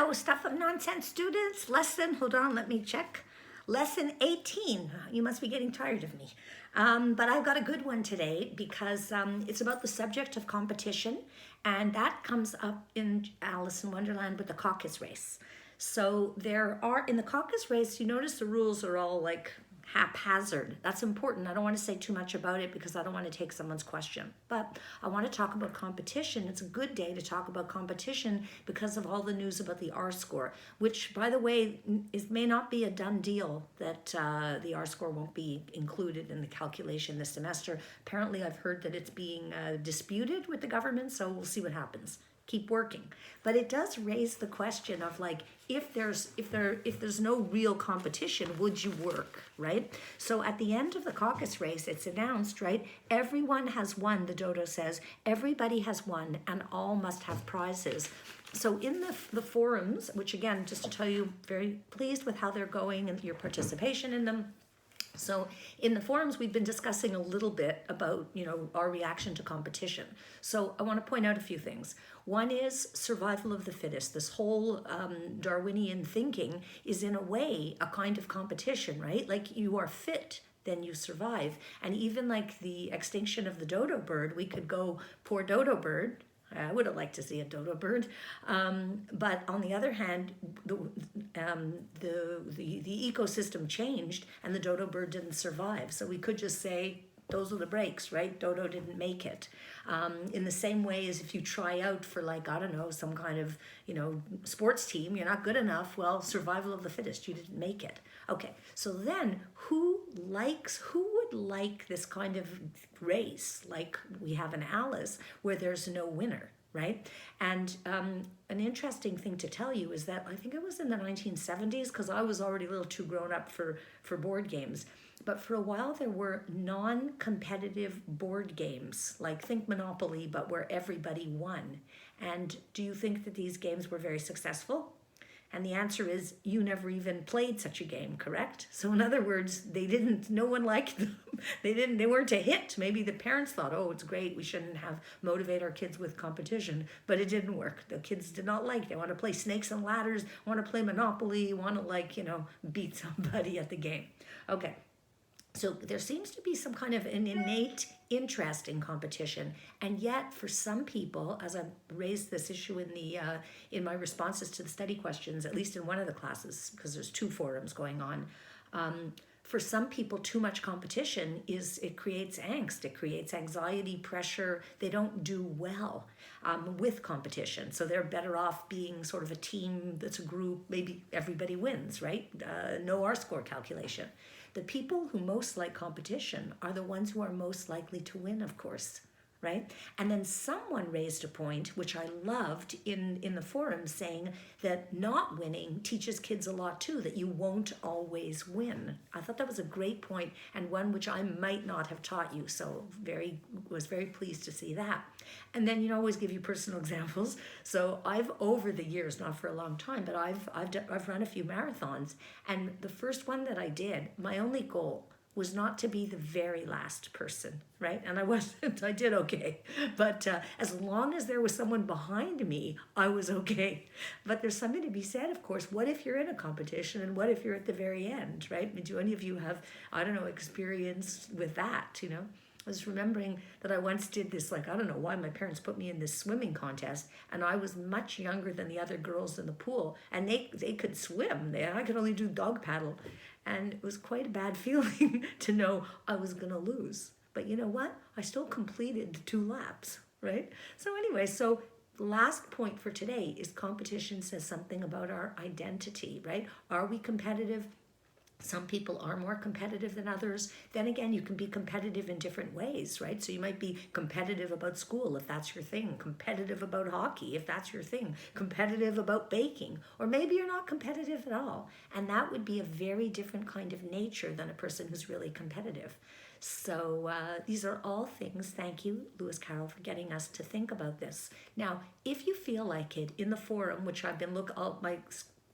Hello, Stuff of Nonsense students. Hold on, let me check. Lesson 18. You must be getting tired of me. But I've got a good one today because it's about the subject of competition, and that comes up in Alice in Wonderland with the caucus race. So in the caucus race, you notice the rules are all like haphazard. That's important. I don't want to say too much about it because I don't want to take someone's question. But I want to talk about competition. It's a good day to talk about competition because of all the news about the R-score, which, by the way, may not be a done deal that the R-score won't be included in the calculation this semester. Apparently, I've heard that it's being disputed with the government, so we'll see what happens. Keep working. But it does raise the question of like, if there's no real competition, would you work, right? So at the end of the caucus race, it's announced, right? Everyone has won, the dodo says. Everybody has won and all must have prizes. So in the forums, which again, just to tell you, very pleased with how they're going and your participation in them. So in the forums, we've been discussing a little bit about, our reaction to competition. So I want to point out a few things. One is survival of the fittest. This whole Darwinian thinking is in a way a kind of competition, right? Like you are fit, then you survive. And even like the extinction of the dodo bird, we could go, poor dodo bird. I would have liked to see a dodo bird, but on the other hand, the ecosystem changed and the dodo bird didn't survive. So we could just say those are the breaks, right? Dodo didn't make it. In the same way as if you try out for some kind of sports team, you're not good enough. Well, survival of the fittest, you didn't make it. Okay, so then who would like this kind of race like we have in Alice where there's no winner, right? And an interesting thing to tell you is that I think it was in the 1970s, because I was already a little too grown up for board games, but for a while there were non-competitive board games, like think Monopoly, but where everybody won. And do you think that these games were very successful? And the answer is you never even played such a game, correct? So in other words, no one liked them. They weren't a hit. Maybe the parents thought, oh, it's great, we shouldn't motivate our kids with competition, but it didn't work. The kids did not like it. They want to play snakes and ladders, want to play Monopoly, want to beat somebody at the game. Okay. So there seems to be some kind of an innate interest in competition, and yet for some people, as I raised this issue in my responses to the study questions, at least in one of the classes, because there's 2 forums going on, for some people, too much competition it creates angst, it creates anxiety, pressure. They don't do well with competition, so they're better off being sort of a team that's a group. Maybe everybody wins, right? No R-score calculation. The people who most like competition are the ones who are most likely to win, of course, right? And then someone raised a point, which I loved in the forum, saying that not winning teaches kids a lot too, that you won't always win. I thought that was a great point and one which I might not have taught you, so was very pleased to see that. And then always give you personal examples. So I've, over the years, not for a long time, but I've run a few marathons, and the first one that I did, my only goal was not to be the very last person, right? And I wasn't, I did okay. But as long as there was someone behind me, I was okay. But there's something to be said, of course. What if you're in a competition and what if you're at the very end, right? Do any of you have, experience with that, I was remembering that I once did this, I don't know why my parents put me in this swimming contest, and I was much younger than the other girls in the pool, and they could swim. I could only do dog paddle. And it was quite a bad feeling to know I was going to lose. But you know what? I still completed 2 laps, right? So anyway, last point for today is competition says something about our identity, right? Are we competitive? Some people are more competitive than others. Then again, you can be competitive in different ways, right? So you might be competitive about school, if that's your thing, competitive about hockey, if that's your thing, competitive about baking, or maybe you're not competitive at all. And that would be a very different kind of nature than a person who's really competitive. So these are all things, thank you, Lewis Carroll, for getting us to think about this. Now, if you feel like it, in the forum, which I've been my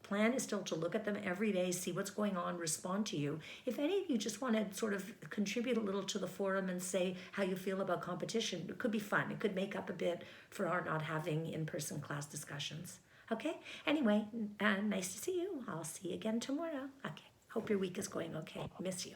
plan is still to look at them every day, see what's going on, respond to you. If any of you just want to sort of contribute a little to the forum and say how you feel about competition, it could be fun. It could make up a bit for our not having in-person class discussions. Okay? Anyway, nice to see you. I'll see you again tomorrow. Okay. Hope your week is going okay. Miss you.